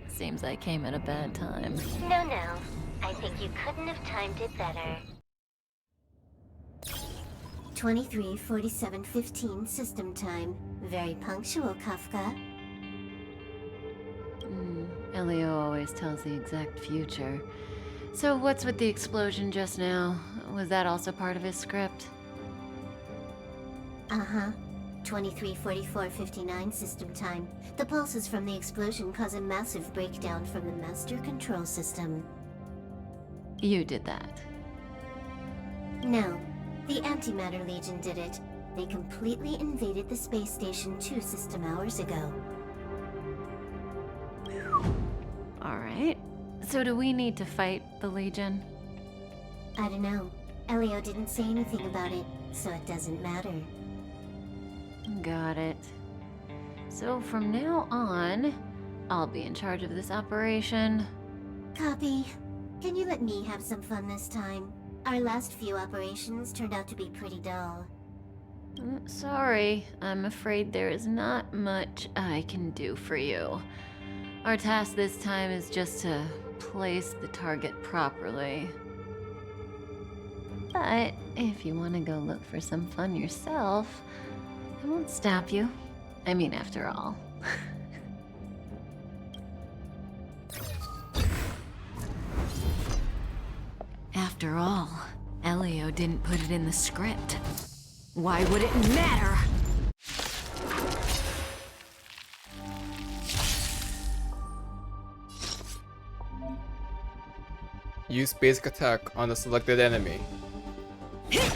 Seems I came at a bad time. No. I think you couldn't have timed it better. 23:47:15 system time. Very punctual, Kafka. Elio always tells the exact future. So what's with the explosion just now? Was that also part of his script? Uh-huh. 23:44:59 system time. The pulses from the explosion cause a massive breakdown from the master control system. You did that. No, the Antimatter Legion did it. They completely invaded the space station 2 system hours ago. Alright. So do we need to fight the Legion? I don't know. Elio didn't say anything about it, so it doesn't matter. Got it. So from now on, I'll be in charge of this operation. Copy. Can you let me have some fun this time? Our last few operations turned out to be pretty dull. Sorry, I'm afraid there is not much I can do for you. Our task this time is just to place the target properly. But if you want to go look for some fun yourself, I won't stop you. I mean, after all. After all, Elio didn't put it in the script. Why would it matter? Use basic attack on the selected enemy. Didn't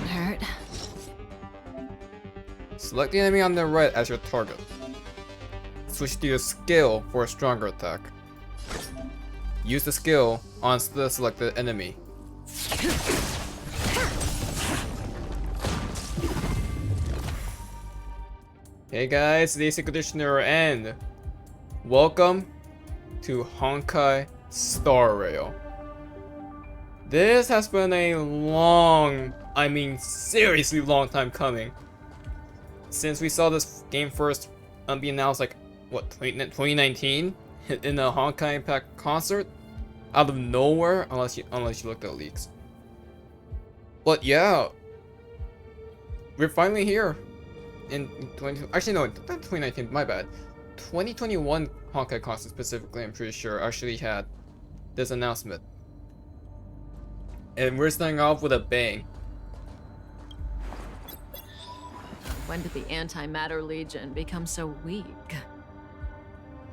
hurt. Select the enemy on the right as your target. Switch to your skill for a stronger attack. Use the skill on the selected enemy. Hey guys, the ACairconditioner and welcome to Honkai Starrail. This has been a long, I mean seriously long time coming. Since we saw this game first be announced like, what, 2019? In a Honkai Impact concert? Out of nowhere, unless you looked at leaks. But yeah, we're finally here. In 2019, my bad. 2021 Honkai concert specifically, I'm pretty sure, actually had this announcement. And we're starting off with a bang. When did the Antimatter Legion become so weak?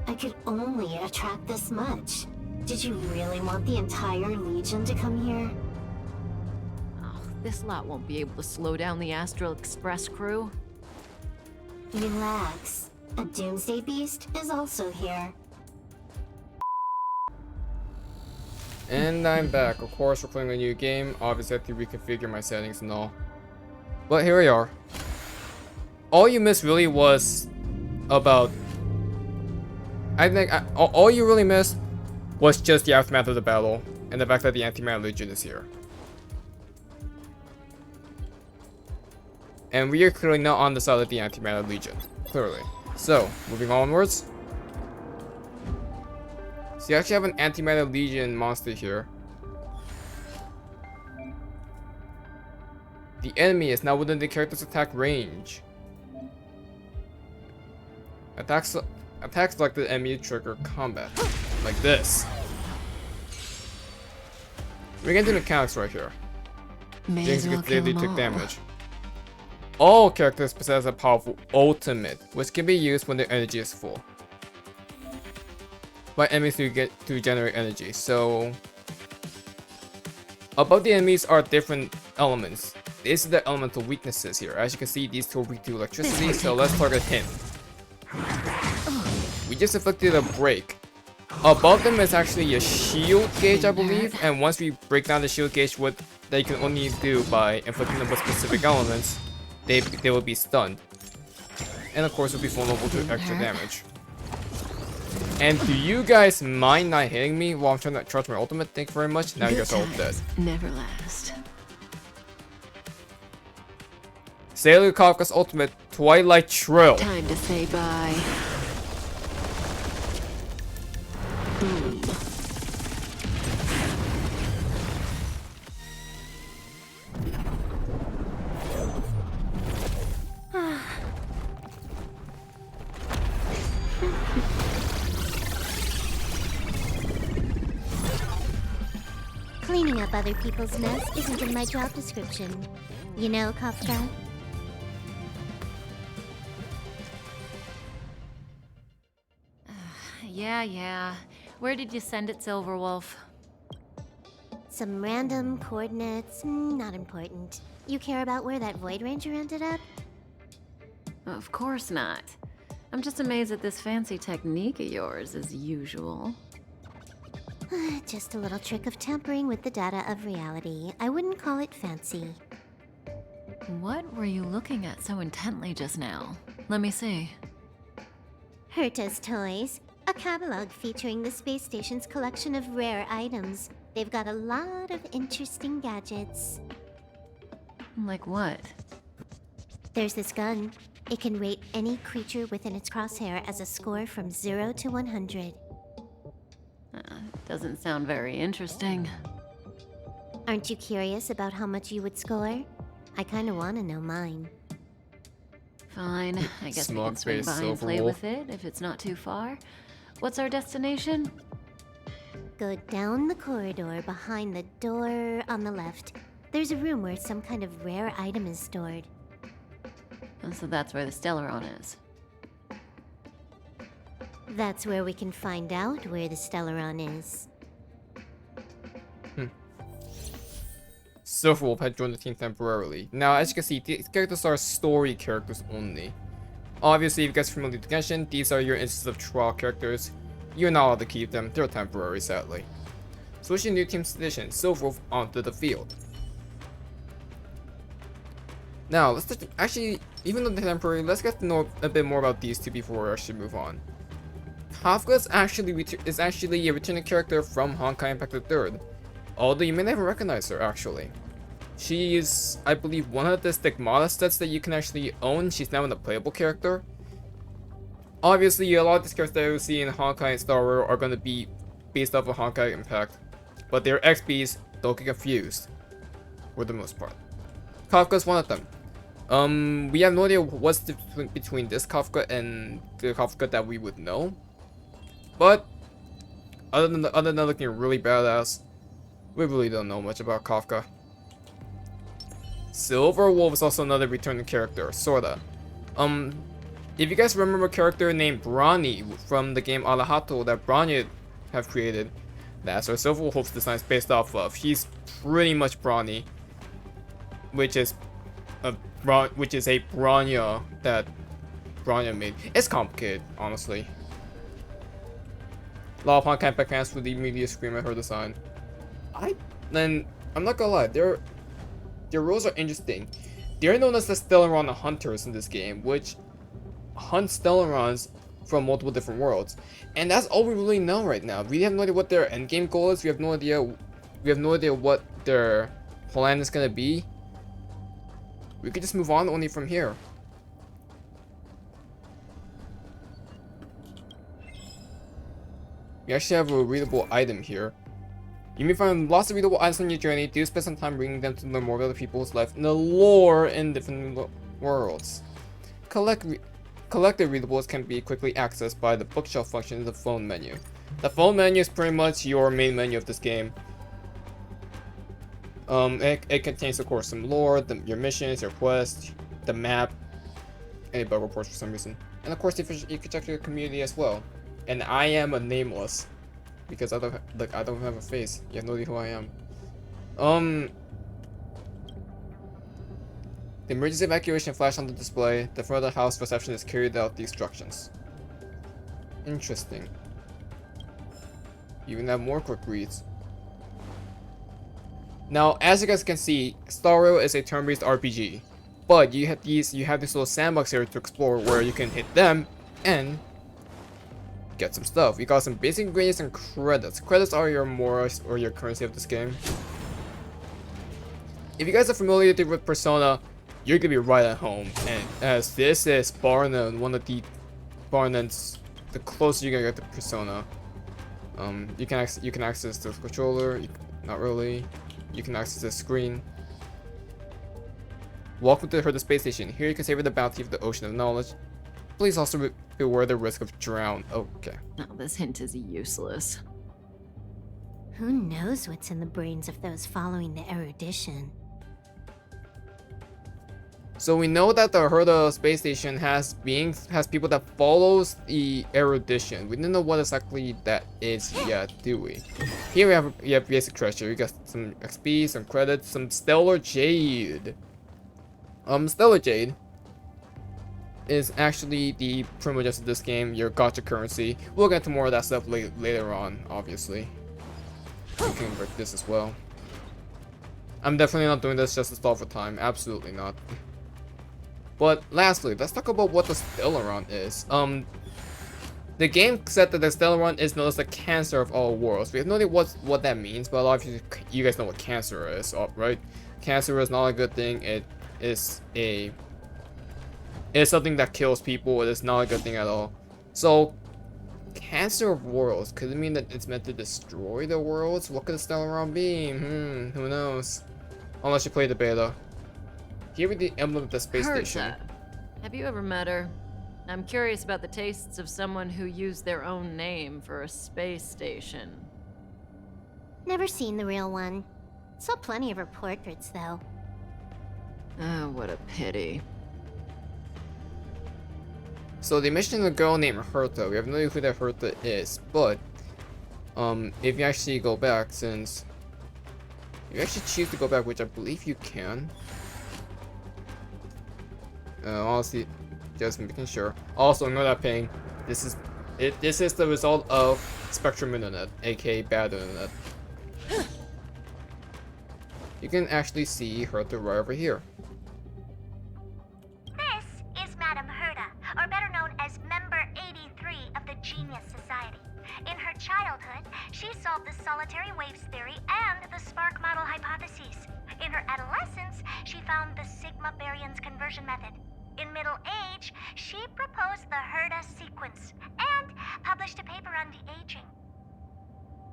I could only attract this much. Did you really want the entire Legion to come here? Oh, this lot won't be able to slow down the Astral Express crew. Relax. A Doomsday Beast is also here. And I'm back. Of course, we're playing a new game. Obviously, I have to reconfigure my settings and all. But here we are. All you missed really was about... I think all you really missed was just the aftermath of the battle and the fact that the Antimatter Legion is here. And we are clearly not on the side of the Antimatter Legion. Clearly. So, moving onwards. So you actually have an Antimatter Legion monster here. The enemy is now within the character's attack range. Attacks like the enemy trigger combat. Like this. We're getting to the mechanics right here. Things get daily take damage. All characters possess a powerful ultimate, which can be used when their energy is full by enemies to generate energy. So above the enemies are different elements. These are the elemental weaknesses here. As you can see, these two are weak to electricity, so let's target him. We just inflicted a break. Above them is actually a shield gauge, I believe, and once we break down the shield gauge, what they can only do by inflicting them with specific elements, they will be stunned. And of course, will be vulnerable to extra damage. And do you guys mind not hitting me while I'm trying to charge my ultimate? Thank you very much. Now you guys are all dead. Never last. Sailor Kafka's ultimate Twilight Trill. Time to say bye. Boom. Cleaning up other people's mess isn't in my job description. You know, Kafka? Yeah. Where did you send it, Silverwolf? Some random coordinates, not important. You care about where that Void Ranger ended up? Of course not. I'm just amazed at this fancy technique of yours, as usual. Just a little trick of tampering with the data of reality. I wouldn't call it fancy. What were you looking at so intently just now? Let me see. Herta's Toys, a catalog featuring the space station's collection of rare items. They've got a lot of interesting gadgets. Like what? There's this gun. It can rate any creature within its crosshair as a score from 0 to 100. Doesn't sound very interesting. Aren't you curious about how much you would score? I kinda wanna know mine. Fine, I guess we can Smug swing face, by and play Silverwolf. with it if it's not too far. What's our destination? Go down the corridor behind the door on the left. There's a room where some kind of rare item is stored. And so that's where the Stellaron is. That's where we can find out where the Stellaron is. Silverwolf had joined the team temporarily. Now, as you can see, these characters are story characters only. Obviously, if you guys are familiar with Genshin, these are your instances of trial characters. You're not allowed to keep them, they're temporary, sadly. Switching new team's edition, Silverwolf onto the field. Now, let's just, actually, even though they're temporary, let's get to know a bit more about these two before we actually move on. Kafka is actually a returning character from Honkai Impact the Third, although you may never recognize her actually. She is, I believe, one of the stigmata sets that you can actually own. She's now a playable character. Obviously, a lot of these characters that you see in Honkai and Starrail are going to be based off of Honkai Impact, but they're XPs, don't get confused, for the most part. Kafka's one of them. We have no idea what's the difference between this Kafka and the Kafka that we would know. But other than looking really badass, we really don't know much about Kafka. Silverwolf is also another returning character, sorta. If you guys remember a character named Brawny from the game Alahato that Brawny have created, that's what Silverwolf's design is based off of. He's pretty much Brawny, which is a Bronya that Bronya made. It's complicated, honestly. A lot of Honkai Impact fans would immediately scream at her design. I'm not gonna lie, their roles are interesting. They're known as the Stellaron Hunters in this game, which hunt Stellarons from multiple different worlds. And that's all we really know right now. We have no idea what their endgame goal is. We have no idea what their plan is gonna be. We could just move on only from here. We actually have a readable item here. You may find lots of readable items on your journey. Do spend some time reading them to learn more about other people's life and the lore in different worlds. Collected readables can be quickly accessed by the bookshelf function in the phone menu. The phone menu is pretty much your main menu of this game. It contains, of course, some lore, your missions, your quests, the map, any bug reports for some reason, and of course, you can check your community as well. And I am a nameless because I don't have a face. You have no idea who I am. The emergency evacuation flash on the display. The front of the house receptionist carried out the instructions. Interesting. You even have more quick reads. Now, as you guys can see, Starrail is a turn-based RPG, but you have this little sandbox area to explore where you can hit them and get some stuff. You got some basic ingredients and credits. Credits are your morals or your currency of this game. If you guys are familiar with Persona, you're gonna be right at home. And as this is bar none, one of the bar none's, the closer you're gonna get to Persona. You can access the controller. Not really. You can access the screen. Welcome to the Herta space station. Here you can savor the bounty of the ocean of knowledge. Please also beware the risk of drown. Okay. Oh, this hint is useless. Who knows what's in the brains of those following the erudition? So we know that the Herta space station has people that follows the erudition. We don't know what exactly that is yet, do we? Here we have basic treasure. You got some XP, some credits, some stellar jade. Stellar jade is actually the primogems of this game, your gacha currency. We'll get to more of that stuff later on, obviously. You can break this as well. I'm definitely not doing this just to stall for time. Absolutely not. But lastly, let's talk about what the Stellaron is. The game said that the Stellaron is known as the cancer of all worlds. We have no idea what that means, but a lot of you guys know what cancer is, right? Cancer is not a good thing. It's something that kills people. It is not a good thing at all. So, cancer of worlds, could it mean that it's meant to destroy the worlds? What could the Stellaron be? Who knows? Unless you play the beta. Here with the emblem of the space station. Have you ever met her? I'm curious about the tastes of someone who used their own name for a space station. Never seen the real one. Saw plenty of her portraits, though. Oh, what a pity. So they mentioned a girl named Herta. We have no idea who that Herta is, but if you actually go back, since you actually choose to go back, which I believe you can. Honestly, just making sure. Also, ignore that ping. This is the result of Spectrum Internet, aka bad internet. You can actually see Herta right over here. This is Madame Herta, or better known as Member 83 of the Genius Society. In her childhood, she solved the solitary waves theory and the spark model hypotheses. In her adolescence, she found the sigma baryons conversion method. In middle age, she proposed the Herta sequence and published a paper on de-aging.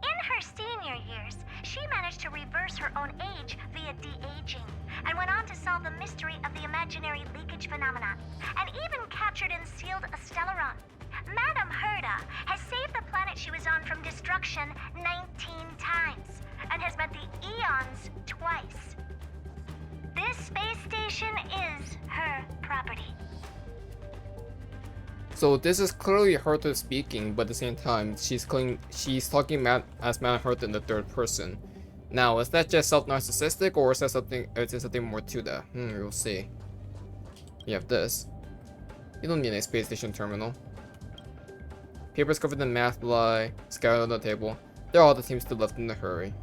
In her senior years, she managed to reverse her own age via de-aging and went on to solve the mystery of the imaginary leakage phenomenon, and even captured and sealed a Stellaron. Madame Herta has saved the planet she was on from destruction 19 times, and has met the Eons twice. This space station is her property. So this is clearly Herta speaking, but at the same time, she's talking as Madame Herta in the third person. Now, is that just self-narcissistic, or is there something more to that? We'll see. You have this. You don't need a space station terminal. Papers covered in math lie, scattered on the table. They're all the teams still left in a hurry.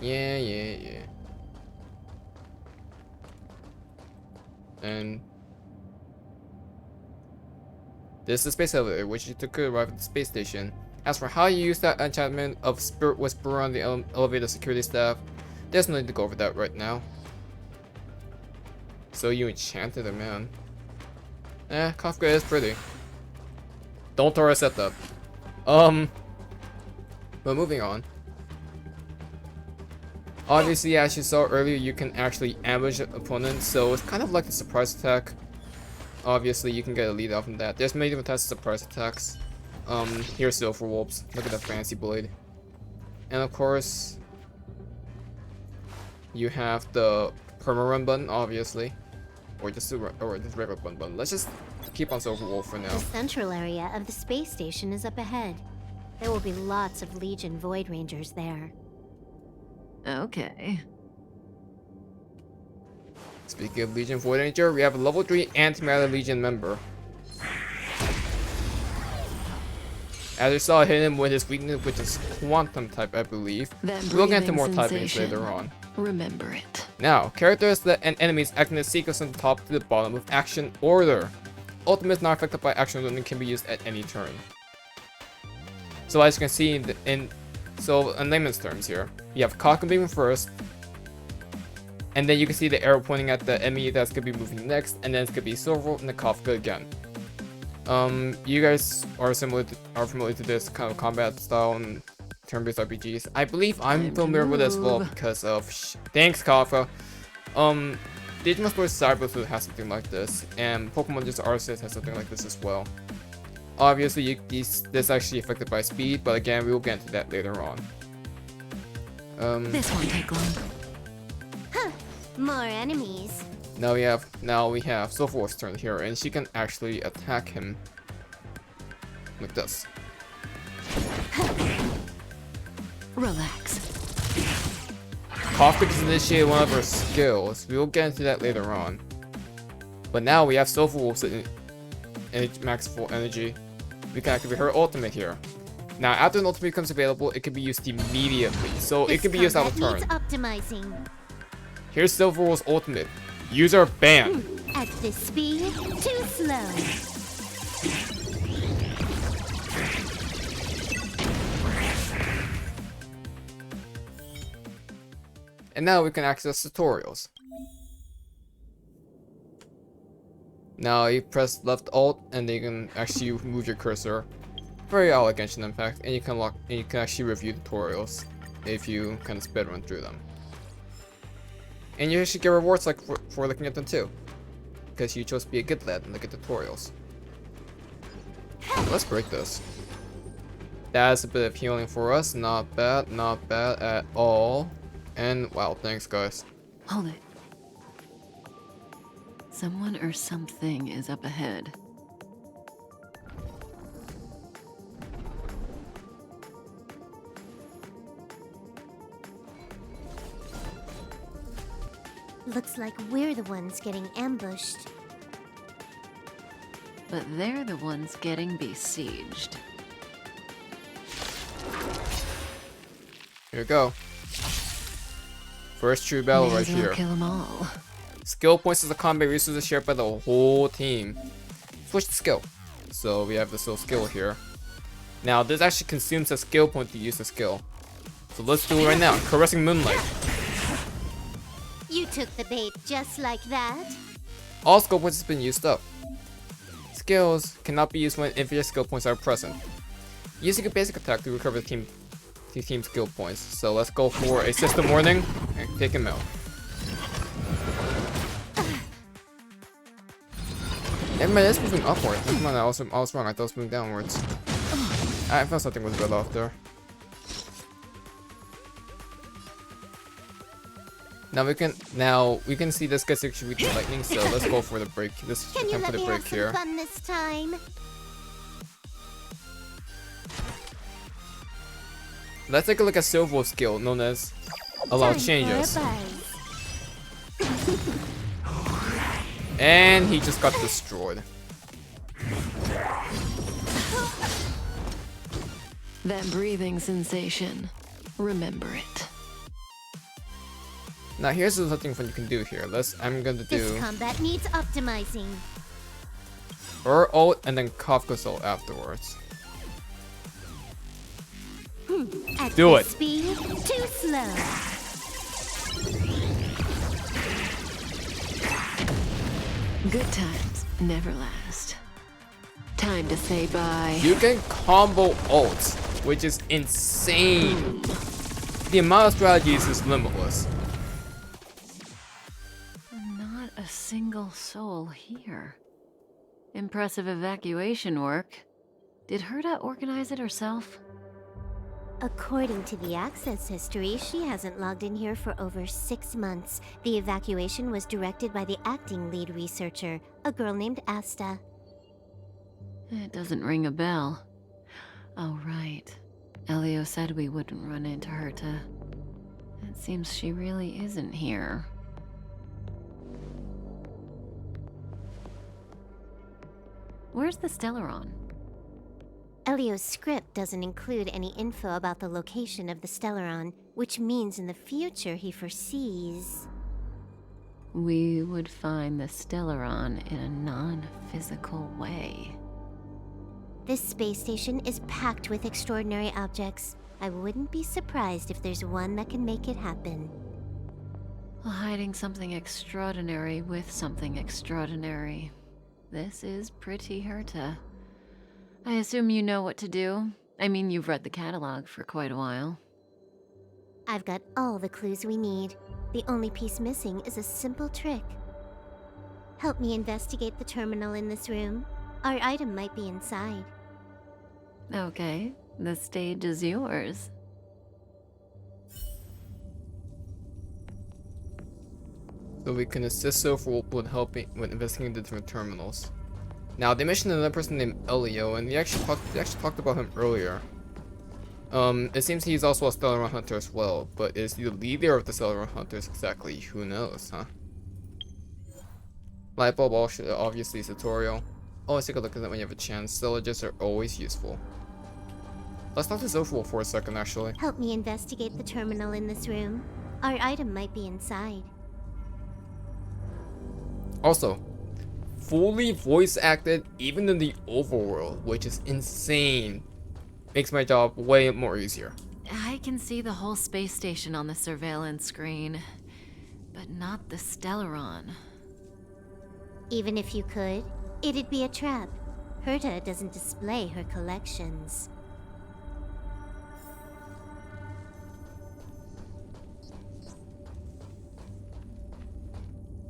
Yeah. And this is the space elevator, which you took to arrive at the space station. As for how you use that enchantment of Spirit Whisperer on the elevator security staff, there's no need to go over that right now. So you enchanted a man. Kafka is pretty. Don't throw a setup. But moving on. Obviously, as you saw earlier, you can actually ambush opponents, so it's kind of like a surprise attack. Obviously, you can get a lead off from that. There's many different types of surprise attacks. Here's Silver Wolves. Look at that fancy blade. And of course, you have the perma-run button, obviously. Or just regular button. Let's just keep on Silver Wolf for now. The central area of the space station is up ahead. There will be lots of Legion Void Rangers there. Okay. Speaking of Legion Void Ranger, we have a level 3 antimatter Legion member. As you saw, hit him with his weakness, which is quantum type, I believe. We'll get into more typings later on. Remember it. Now, characters and enemies act in a sequence from the top to the bottom with action order. Ultimate is not affected by action and can be used at any turn. So as you can see in layman's terms here, you have Cock and Beam first, And then you can see the arrow pointing at the enemy that's gonna be moving next, and then it's gonna be Silver and the Kafka again. You guys are familiar to this kind of combat style in turn-based RPGs. I believe I'm familiar with it as well because of thanks Kafka. Digimon Sports Cyber has something like this, and Pokemon Just Arceus has something like this as well. Obviously, this is actually affected by speed, but again, we will get into that later on. This won't take long. Huh. More enemies. Now we have Silver's turn here, and she can actually attack him like this. Relax. Kafka just initiated one of her skills. We will get into that later on. But now we have Silverwolf's max full energy. We can activate her ultimate here. Now, after an ultimate becomes available, it can be used immediately, so it can be used out of turn. Optimizing. Here's Silverwolf's ultimate. User ban. At this speed, too slow. And now we can access tutorials. Now you press left alt and then you can actually move your cursor. Very elegant in fact, and you can actually review tutorials if you kind of speed run through them. And you actually get rewards like for looking at them too, because you chose to be a good lad and look at tutorials. Let's break this. That's a bit of healing for us. Not bad at all. And wow, thanks guys. Hold it. Someone or something is up ahead. Looks like we're the ones getting ambushed. But they're the ones getting besieged. Here we go. First true battle right here. Kill them all. Skill points is a combat resource shared by the whole team. Switch to skill. So we have this little skill here. Now this actually consumes a skill point to use the skill. So let's do it right now. Caressing Moonlight. You took the bait just like that. All skill points have been used up. Skills cannot be used when infinite skill points are present. Using a basic attack to recover the team skill points. So let's go for a system warning and take him out. Never mind, it's moving upward. Come on, I was wrong. I thought it was moving downwards. I felt something was a bit off there. Now we can see this gets actually with the lightning. So let's go for the break. This Can you time for let the me break have some here. fun this time? Let's take a look at Silverwolf's skill, known as Allow Time Changes. for a buzz. And he just got destroyed. That breathing sensation. Remember it. Now here's something fun you can do here. I'm gonna This do combat needs optimizing. her ult and then Kafka's ult afterwards. At Do this it. speed, too slow. Good times never last. Time to say bye. You can combo ults, which is insane. The amount of strategies is limitless. Not a single soul here. Impressive evacuation work. Did Herta organize it herself? According to the access history, she hasn't logged in here for over 6 months. The evacuation was directed by the acting lead researcher, a girl named Asta. It doesn't ring a bell. Oh, right. Elio said we wouldn't run into Herta. It seems she really isn't here. Where's the Stellaron? Elio's script doesn't include any info about the location of the Stellaron, which means in the future he foresees... We would find the Stellaron in a non-physical way. This space station is packed with extraordinary objects. I wouldn't be surprised if there's one that can make it happen. Hiding something extraordinary with something extraordinary. This is pretty Herta. I assume you know what to do. I mean, you've read the catalog for quite a while. I've got all the clues we need. The only piece missing is a simple trick. Help me investigate the terminal in this room. Our item might be inside. Okay, the stage is yours. So we can assist Silver with helping with investigating the different terminals. Now they mentioned another person named Elio, and they actually talked about him earlier. It seems he's also a Stellaron hunter as well, but is he the leader of the Stellaron hunters exactly? Who knows, huh? Lightbulb obviously is tutorial. Always take a look at that when you have a chance. Stellages are always useful. Let's talk to Zoful for a second, actually. Help me investigate the terminal in this room. Our item might be inside. Also, fully voice acted even in the overworld, which is insane. Makes my job way more easier. I can see the whole space station on the surveillance screen, but not the Stellaron. Even if you could, it'd be a trap. Herta doesn't display her collections.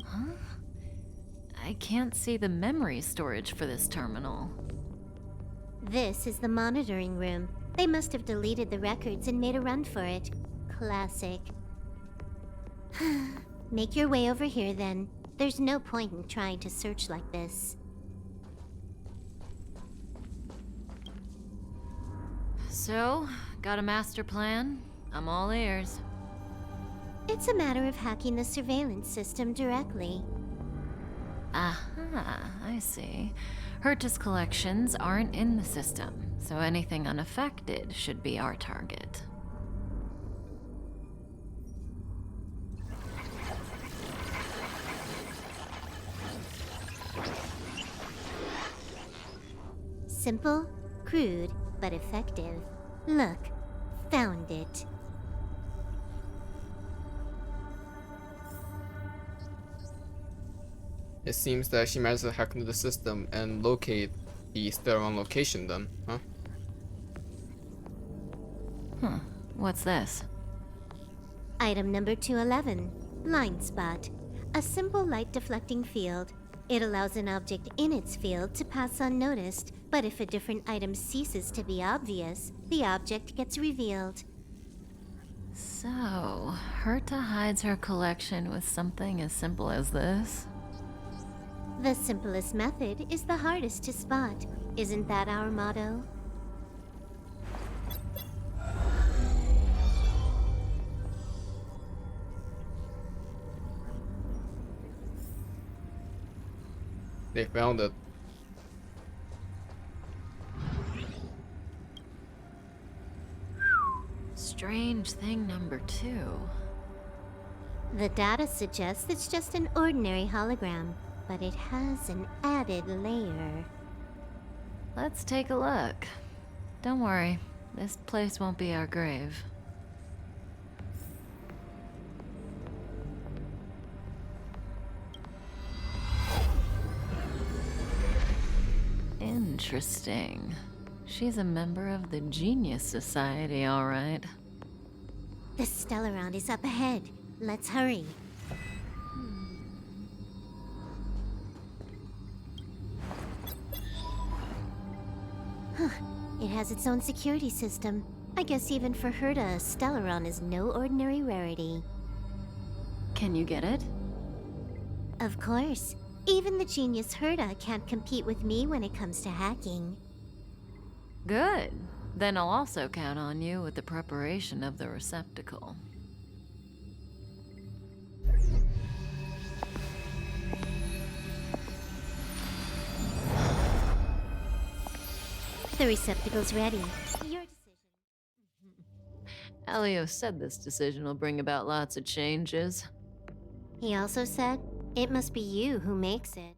Huh? I can't see the memory storage for this terminal. This is the monitoring room. They must have deleted the records and made a run for it. Classic. Make your way over here then. There's no point in trying to search like this. So, got a master plan? I'm all ears. It's a matter of hacking the surveillance system directly. Aha, I see. Herta's collections aren't in the system, so anything unaffected should be our target. Simple, crude, but effective. Look, found it. It seems that she managed to hack into the system and locate the Stellaron location then, huh? Huh, what's this? Item number 211, Blind Spot. A simple light deflecting field. It allows an object in its field to pass unnoticed, but if a different item ceases to be obvious, the object gets revealed. So, Herta hides her collection with something as simple as this? The simplest method is the hardest to spot. Isn't that our motto? They found it. Strange thing number 2. The data suggests it's just an ordinary hologram, but it has an added layer. Let's take a look. Don't worry, this place won't be our grave. Interesting. She's a member of the Genius Society, all right. The Stellaron is up ahead. Let's hurry. Huh. It has its own security system. I guess even for Herta, Stellaron is no ordinary rarity. Can you get it? Of course. Even the genius Herta can't compete with me when it comes to hacking. Good. Then I'll also count on you with the preparation of the receptacle. The receptacle's ready. Your decision. Elio said this decision will bring about lots of changes. He also said, it must be you who makes it.